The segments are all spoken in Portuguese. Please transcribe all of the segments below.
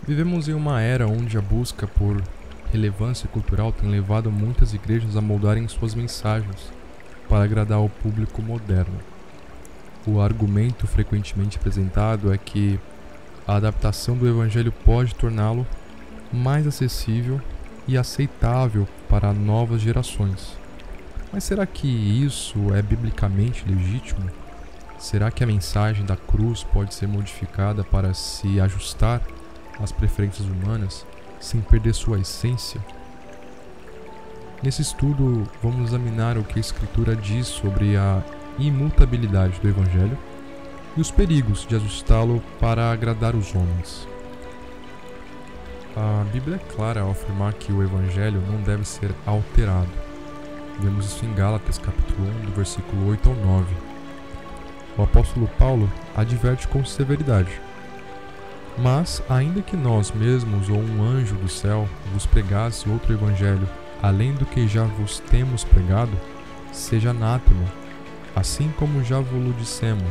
Vivemos em uma era onde a busca por relevância cultural tem levado muitas igrejas a moldarem suas mensagens para agradar ao público moderno. O argumento frequentemente apresentado é que a adaptação do evangelho pode torná-lo mais acessível e aceitável para novas gerações. Mas será que isso é biblicamente legítimo? Será que a mensagem da cruz pode ser modificada para se ajustar às preferências humanas, sem perder sua essência? Nesse estudo, vamos examinar o que a Escritura diz sobre a imutabilidade do Evangelho e os perigos de ajustá-lo para agradar os homens. A Bíblia é clara ao afirmar que o Evangelho não deve ser alterado. Vemos isso em Gálatas, capítulo 1, do versículo 8 ao 9. O apóstolo Paulo adverte com severidade: mas, ainda que nós mesmos ou um anjo do céu vos pregasse outro evangelho, além do que já vos temos pregado, seja anátema, assim como já vos dissemos.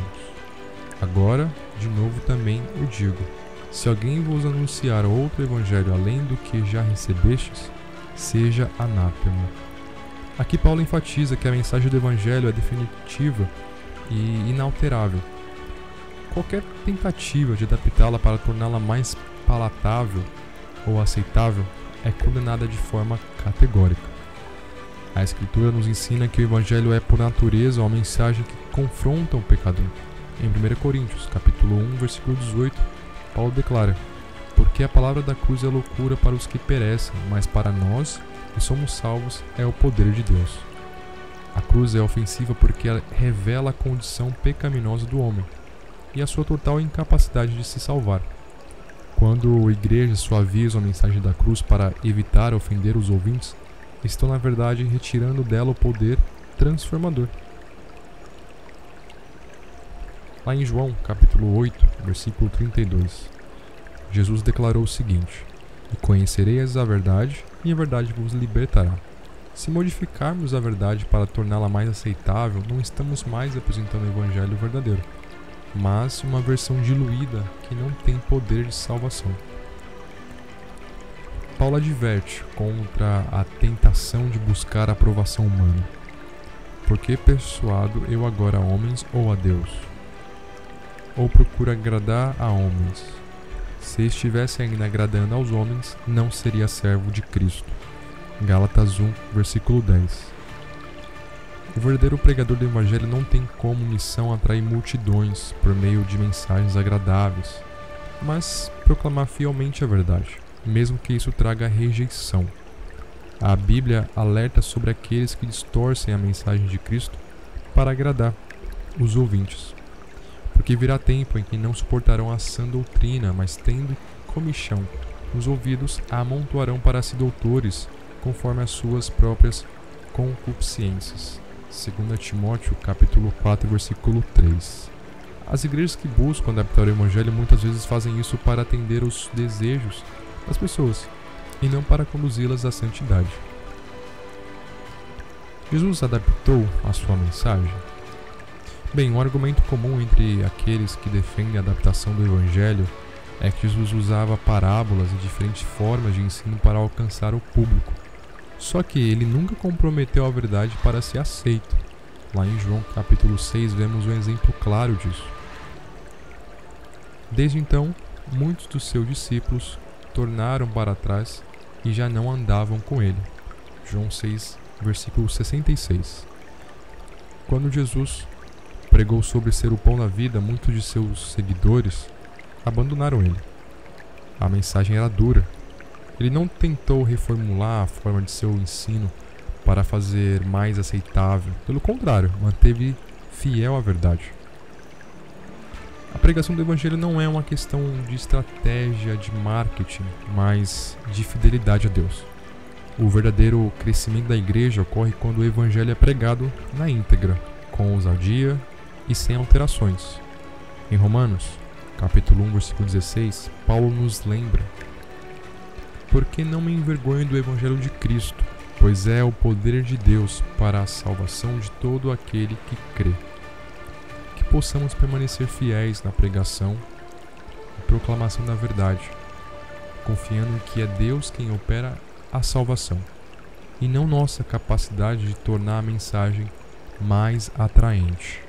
Agora, de novo também o digo: se alguém vos anunciar outro evangelho além do que já recebestes, seja anátema. Aqui Paulo enfatiza que a mensagem do evangelho é definitiva e inalterável. Qualquer tentativa de adaptá-la para torná-la mais palatável ou aceitável é condenada de forma categórica. A Escritura nos ensina que o Evangelho é, por natureza, uma mensagem que confronta o pecador. Em 1 Coríntios, capítulo 1, versículo 18, Paulo declara: porque a palavra da cruz é loucura para os que perecem, mas para nós, que somos salvos, é o poder de Deus. A cruz é ofensiva porque ela revela a condição pecaminosa do homem e a sua total incapacidade de se salvar. Quando igrejas suavizam a mensagem da cruz para evitar ofender os ouvintes, estão na verdade retirando dela o poder transformador. Lá em João, capítulo 8, versículo 32, Jesus declarou o seguinte: e conhecereis a verdade, e a verdade vos libertará. Se modificarmos a verdade para torná-la mais aceitável, não estamos mais apresentando o evangelho verdadeiro, mas uma versão diluída que não tem poder de salvação. Paulo adverte contra a tentação de buscar a aprovação humana. Por que persuado eu agora a homens ou a Deus? Ou procuro agradar a homens? Se estivesse ainda agradando aos homens, não seria servo de Cristo. Gálatas 1, versículo 10. O verdadeiro pregador do Evangelho não tem como missão atrair multidões por meio de mensagens agradáveis, mas proclamar fielmente a verdade, mesmo que isso traga rejeição. A Bíblia alerta sobre aqueles que distorcem a mensagem de Cristo para agradar os ouvintes, porque virá tempo em que não suportarão a sã doutrina, mas tendo comichão nos ouvidos, a amontoarão para si doutores, conforme as suas próprias concupiscências. 2 Timóteo, capítulo 4, versículo 3. As igrejas que buscam adaptar o evangelho muitas vezes fazem isso para atender os desejos das pessoas e não para conduzi-las à santidade. Jesus adaptou a sua mensagem? Bem, um argumento comum entre aqueles que defendem a adaptação do evangelho é que Jesus usava parábolas e diferentes formas de ensino para alcançar o público. Só que ele nunca comprometeu a verdade para ser aceito. Lá em João capítulo 6 vemos um exemplo claro disso. Desde então, muitos dos seus discípulos tornaram para trás e já não andavam com ele. João 6, versículo 66. Quando Jesus pregou sobre ser o pão da vida, muitos de seus seguidores abandonaram ele. A mensagem era dura. Ele não tentou reformular a forma de seu ensino para fazer mais aceitável. Pelo contrário, manteve fiel à verdade. A pregação do Evangelho não é uma questão de estratégia de marketing, mas de fidelidade a Deus. O verdadeiro crescimento da igreja ocorre quando o Evangelho é pregado na íntegra, com ousadia e sem alterações. Em Romanos, capítulo 1, versículo 16, Paulo nos lembra: porque não me envergonho do Evangelho de Cristo, pois é o poder de Deus para a salvação de todo aquele que crê. Que possamos permanecer fiéis na pregação e proclamação da verdade, confiando que é Deus quem opera a salvação, e não nossa capacidade de tornar a mensagem mais atraente.